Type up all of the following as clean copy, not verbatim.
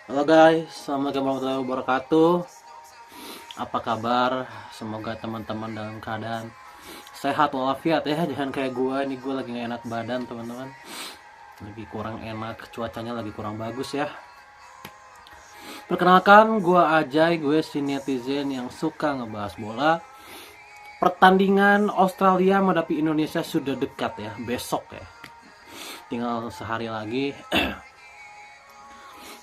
Halo guys, assalamualaikum warahmatullahi wabarakatuh. Apa kabar? Semoga teman-teman dalam keadaan sehat walafiat ya. Jangan kayak gue, ini gue lagi gak enak badan teman-teman. Lagi kurang enak, cuacanya lagi kurang bagus ya. Perkenalkan, gue Ajay, gue si netizen yang suka ngebahas bola. Pertandingan Australia menghadapi Indonesia sudah dekat ya, besok ya. Tinggal sehari lagi.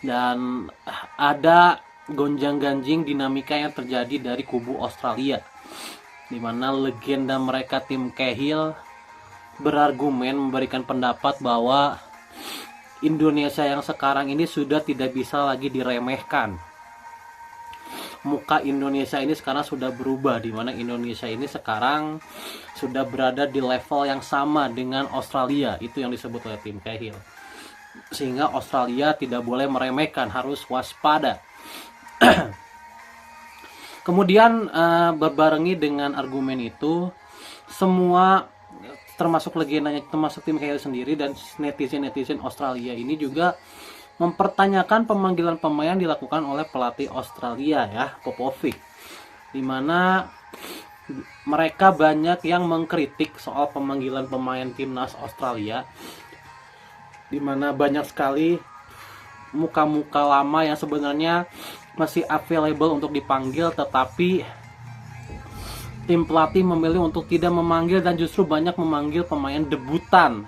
Dan ada gonjang-ganjing dinamika yang terjadi dari kubu Australia, di mana legenda mereka Tim Cahill berargumen memberikan pendapat bahwa Indonesia yang sekarang ini sudah tidak bisa lagi diremehkan. Muka Indonesia ini sekarang sudah berubah, di mana Indonesia ini sekarang sudah berada di level yang sama dengan Australia. Itu yang disebut oleh Tim Cahill. Sehingga Australia tidak boleh meremehkan, harus waspada. Kemudian berbarengi dengan argumen itu, semua termasuk legendanya, termasuk Tim Cahill sendiri dan netizen Australia ini juga mempertanyakan pemanggilan pemain dilakukan oleh pelatih Australia ya, Popovic, dimana mereka banyak yang mengkritik soal pemanggilan pemain timnas Australia, dimana banyak sekali muka-muka lama yang sebenarnya masih available untuk dipanggil, tetapi tim pelatih memilih untuk tidak memanggil dan justru banyak memanggil pemain debutan.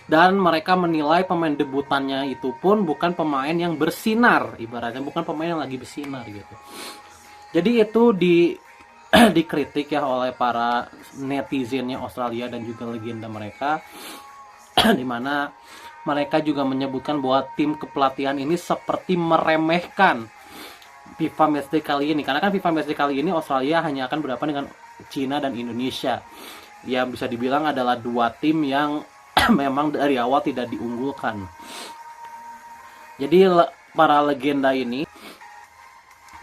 Dan mereka menilai pemain debutannya itu pun bukan pemain yang bersinar, ibaratnya bukan pemain yang lagi bersinar gitu. Jadi itu dikritik ya oleh para netizennya Australia dan juga legenda mereka, dimana mereka juga menyebutkan bahwa tim kepelatihan ini seperti meremehkan FIFA Matchday kali ini, karena kan FIFA Matchday kali ini Australia hanya akan berhadapan dengan Cina dan Indonesia, yang bisa dibilang adalah dua tim yang memang dari awal tidak diunggulkan. Jadi para legenda ini,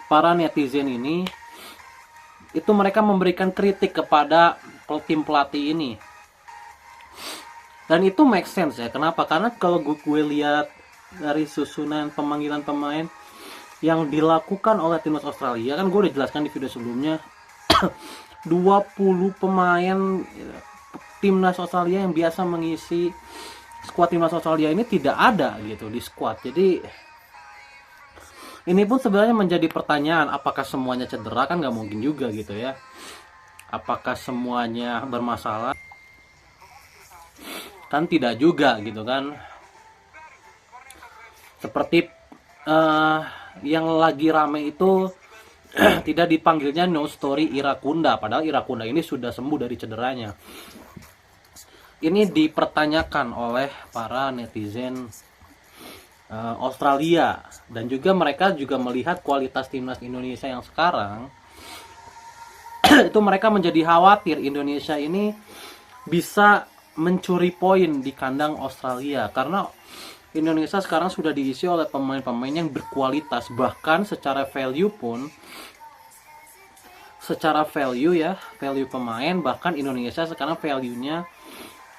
para netizen ini, itu mereka memberikan kritik kepada tim pelatih ini. Dan itu make sense ya. Kenapa? Karena kalau gue lihat dari susunan pemanggilan pemain yang dilakukan oleh timnas Australia, kan gue udah jelaskan di video sebelumnya, 20 pemain timnas Australia yang biasa mengisi skuad timnas Australia ini tidak ada gitu di skuad. Jadi ini pun sebenarnya menjadi pertanyaan, apakah semuanya cedera? Kan nggak mungkin juga gitu ya. Apakah semuanya bermasalah? Kan tidak juga gitu kan. Seperti yang lagi rame itu tidak dipanggilnya No Story Irakunda, padahal Irakunda ini sudah sembuh dari cederanya. Ini dipertanyakan oleh para netizen Australia, dan juga mereka juga melihat kualitas timnas Indonesia yang sekarang. Itu mereka menjadi khawatir Indonesia ini bisa mencuri poin di kandang Australia, karena Indonesia sekarang sudah diisi oleh pemain-pemain yang berkualitas. Bahkan secara value pun, secara value ya, value pemain, bahkan Indonesia sekarang value-nya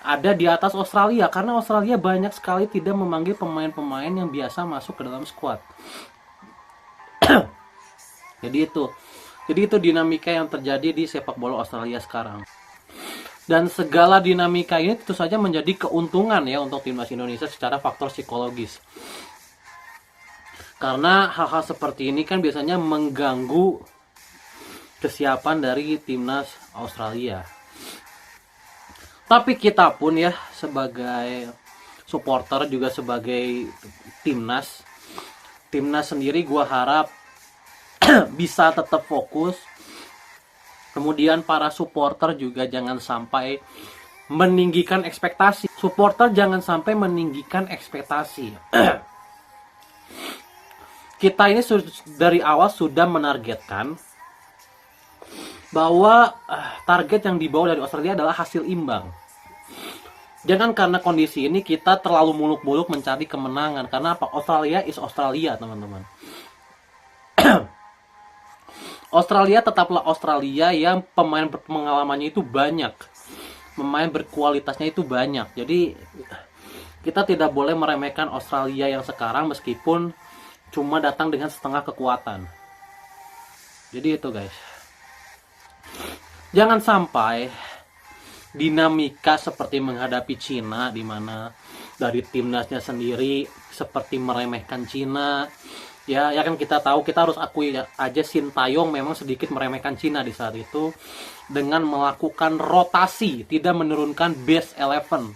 ada di atas Australia, karena Australia banyak sekali tidak memanggil pemain-pemain yang biasa masuk ke dalam skuad. Jadi itu dinamika yang terjadi di sepak bola Australia sekarang. Dan segala dinamika ini tentu saja menjadi keuntungan ya untuk timnas Indonesia secara faktor psikologis. Karena hal-hal seperti ini kan biasanya mengganggu kesiapan dari timnas Australia. Tapi kita pun ya sebagai supporter, juga sebagai timnas sendiri, gue harap bisa tetap fokus. Kemudian para supporter juga jangan sampai meninggikan ekspektasi. Supporter jangan sampai meninggikan ekspektasi. Kita ini dari awal sudah menargetkan bahwa target yang dibawa dari Australia adalah hasil imbang. Jangan karena kondisi ini kita terlalu muluk-muluk mencari kemenangan. Karena apa? Australia is Australia, teman-teman. Australia tetaplah Australia yang pemain berpengalamannya itu banyak, pemain berkualitasnya itu banyak. Jadi Kita tidak boleh meremehkan Australia yang sekarang meskipun cuma datang dengan setengah kekuatan. Jadi itu guys. Jangan sampai dinamika seperti menghadapi Cina, di mana dari timnasnya sendiri seperti meremehkan Cina. Ya kan kita tahu, kita harus akui aja Sintayong memang sedikit meremehkan Cina di saat itu dengan melakukan rotasi, tidak menurunkan base 11.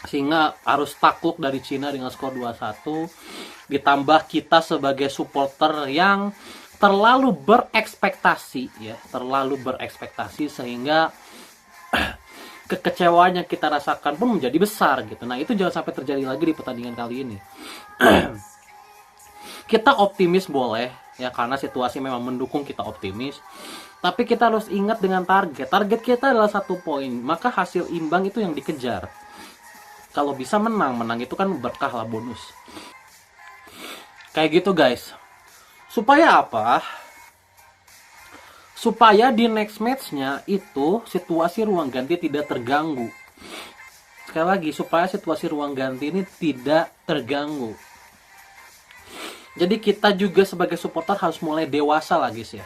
Sehingga harus takluk dari Cina dengan skor 2-1. Ditambah kita sebagai supporter yang terlalu berekspektasi ya, terlalu berekspektasi sehingga kekecewaan yang kita rasakan pun menjadi besar gitu. Nah, itu jangan sampai terjadi lagi di pertandingan kali ini. Kita optimis boleh ya, karena situasi memang mendukung kita optimis. Tapi kita harus ingat dengan target. Target kita adalah 1 poin, maka hasil imbang itu yang dikejar. Kalau bisa menang itu kan berkah lah, bonus. Kayak gitu guys. Supaya apa? Supaya di next matchnya itu situasi ruang ganti tidak terganggu. Sekali lagi, supaya situasi ruang ganti ini tidak terganggu. Jadi kita juga sebagai supporter harus mulai dewasa lah guys ya.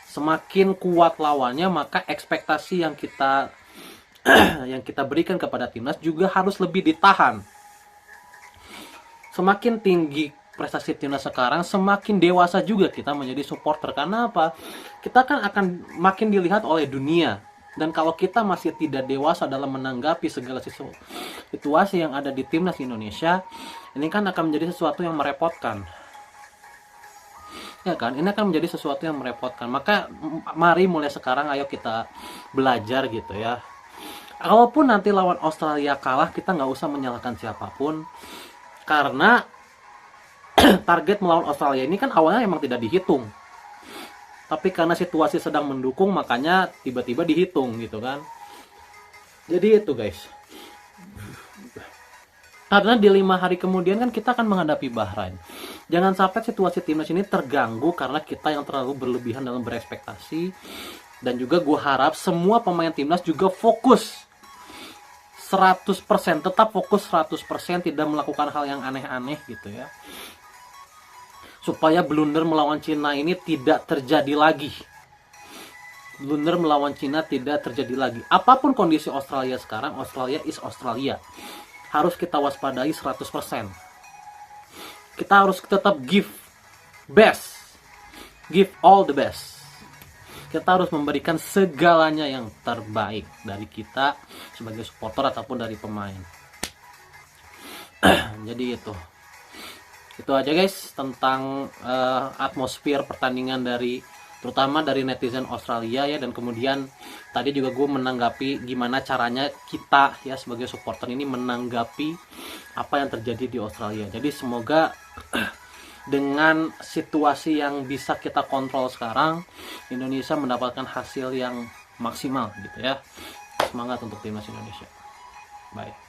Semakin kuat lawannya, maka ekspektasi yang kita berikan kepada timnas juga harus lebih ditahan. Semakin tinggi prestasi timnas sekarang, semakin dewasa juga kita menjadi supporter. Karena apa? Kita kan akan makin dilihat oleh dunia. Dan kalau kita masih tidak dewasa dalam menanggapi segala situasi yang ada di timnas Indonesia, ini kan akan menjadi sesuatu yang merepotkan. Ya kan? Ini akan menjadi sesuatu yang merepotkan. Maka mari mulai sekarang ayo kita belajar gitu ya. Kalaupun nanti lawan Australia kalah, kita nggak usah menyalahkan siapapun. Karena target melawan Australia ini kan awalnya emang tidak dihitung. Tapi karena situasi sedang mendukung, makanya tiba-tiba dihitung gitu kan. Jadi itu guys. Karena di 5 hari kemudian kan kita akan menghadapi Bahrain. Jangan sampai situasi timnas ini terganggu karena kita yang terlalu berlebihan dalam berekspektasi. Dan juga gue harap semua pemain timnas juga fokus 100%, tetap fokus 100%, tidak melakukan hal yang aneh-aneh gitu ya. Supaya blunder melawan Cina ini tidak terjadi lagi. Blunder melawan Cina tidak terjadi lagi. Apapun kondisi Australia sekarang, Australia is Australia. Harus kita waspadai 100%. Kita harus tetap give best. Give all the best. Kita harus memberikan segalanya yang terbaik dari kita sebagai supporter ataupun dari pemain. Jadi itu aja guys tentang atmosfer pertandingan terutama dari netizen Australia ya. Dan kemudian tadi juga gue menanggapi gimana caranya kita ya sebagai supporter ini menanggapi apa yang terjadi di Australia. Jadi semoga dengan situasi yang bisa kita kontrol sekarang, Indonesia mendapatkan hasil yang maksimal gitu ya. Semangat untuk timnas Indonesia. Bye.